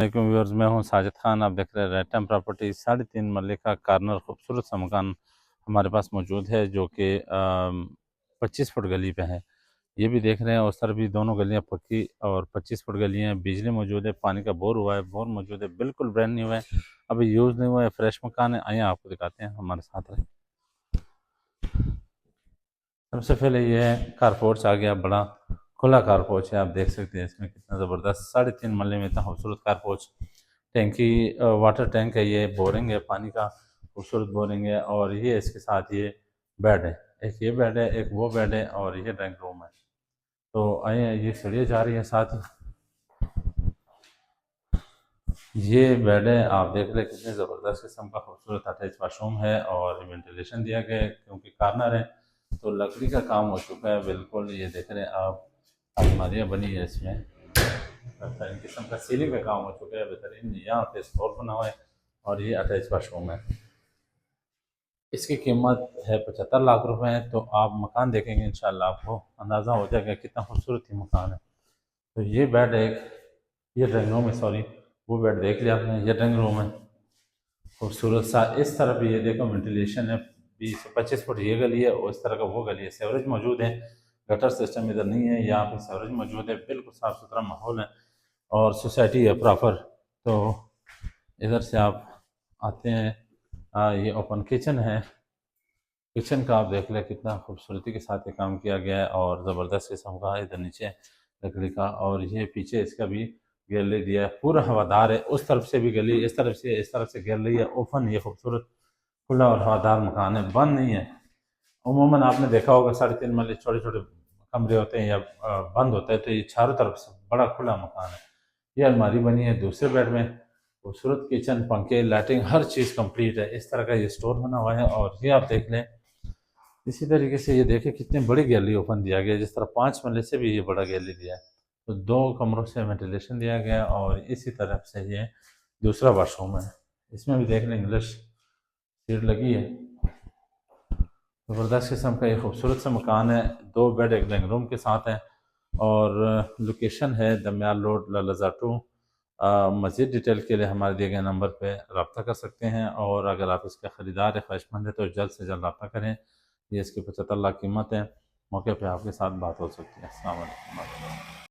वालेकुम व्यूअर्स, मैं हूं साजिद खान। आप देख रहे हैं रेड टाइम प्रॉपर्टी। 3.5 मरले का कार्नर खूबसूरत सा मकान हमारे पास मौजूद है, जो कि 25 फुट गली पे है। ये भी देख रहे हैं, उस तरफ भी दोनों गलियां पक्की और 25 फुट गलियां हैं। बिजली मौजूद है, पानी का बोर हुआ है, बोर मौजूद है, बिल्कुल ब्रांड न्यू है, अभी यूज़ नहीं हुआ है, फ्रेश मकान है। आइए आपको दिखाते हैं, हमारे साथ रहे। सबसे पहले ये है कारपोर्च आ गया, बड़ा खुला कारपोर्च है। आप देख सकते हैं इसमें कितना ज़बरदस्त 3.5 मरले में इतना खूबसूरत कारपोर्च। टैंकी वाटर टैंक है, ये बोरिंग है, पानी का खूबसूरत बोरिंग है। और ये इसके साथ ये बेड है, एक ये बेड है, एक वो बेड है, और ये ड्राइंग रूम है। तो आइए, ये सीढ़ियाँ जा रही है साथ ही। ये बेड है, आप देख रहे हैं कितने ज़बरदस्त किस्म का खूबसूरत अटैच वाशरूम है। और वेंटिलेशन दिया गया है, क्योंकि कार्नर है तो लकड़ी का काम हो चुका है बिल्कुल। ये देख रहे हैं आप, अलमारियाँ बनी है इसमें, बेहतरीन किस्म का सीलिंग का काम हो चुका है बेहतरीन। यहाँ पे स्टोर बना हुआ है और ये अटैच वाशरूम है। इसकी कीमत है 75 लाख रुपए। तो आप मकान देखेंगे इंशाल्लाह आपको अंदाज़ा हो जाएगा कितना खूबसूरत ही मकान है। तो ये बेड है, ये ड्राइंग रूम है, सॉरी, वो बेड देख लिया आपने, ये ड्राइंग रूम है खूबसूरत सा। इस तरफ भी ये देखो वेंटिलेशन है, 20 से 25 फुट ये गली है, और इस तरह का वो गली है। सेवरेज मौजूद है, गटर सिस्टम इधर नहीं है, यहाँ पे सेवरेज मौजूद है, बिल्कुल साफ़ सुथरा माहौल है और सोसाइटी है प्रॉपर। तो इधर से आप आते हैं, ये ओपन किचन है। किचन का आप देख लें कितना खूबसूरती के साथ ये काम किया गया है, और ज़बरदस्त किस्म का है। इधर नीचे लकड़ी का, और ये पीछे इसका भी गैलरी दिया है, पूरा हवादार है। उस तरफ से भी गली, इस तरफ से, इस तरफ से गैलरी है, ओपन, ये खूबसूरत खुला और हवादार मकान है, बंद नहीं है। उमूमन आपने देखा होगा 3.5 मरले छोटे छोटे कमरे होते हैं या बंद होता है, तो ये चारों तरफ से बड़ा खुला मकान है। ये अलमारी बनी है दूसरे बेड में, खूबसूरत किचन, पंखे, लाइटिंग, हर चीज़ कंप्लीट है। इस तरह का ये स्टोर बना हुआ है। और ये आप देख लें, इसी तरीके से ये देखें कितनी बड़ी गैलरी ओपन दिया गया है, जिस तरह 5 मरले से भी ये बड़ा गैलरी दिया है। तो 2 कमरों से वेंटिलेशन दिया गया है। और इसी तरफ से ये दूसरा वाशरूम है, इसमें भी देख लें इंग्लिश सीट लगी है। ज़बरदस्त किस्म का ये खूबसूरत सा मकान है, 2 बेड एक लिविंग रूम के साथ है। और लोकेशन है दमियाल रोड, लालजा 2। मज़ीद डिटेल के लिए हमारे दिए गए नंबर पर रब्ता कर सकते हैं। और अगर आप इसके ख़रीदार या ख्वाहिशमंद है तो जल्द से जल्द रब्ता करें। ये इसकी 75 लाख कीमत है। मौके पे आपके साथ बात हो सकती है। अस्सलाम वालेकुम।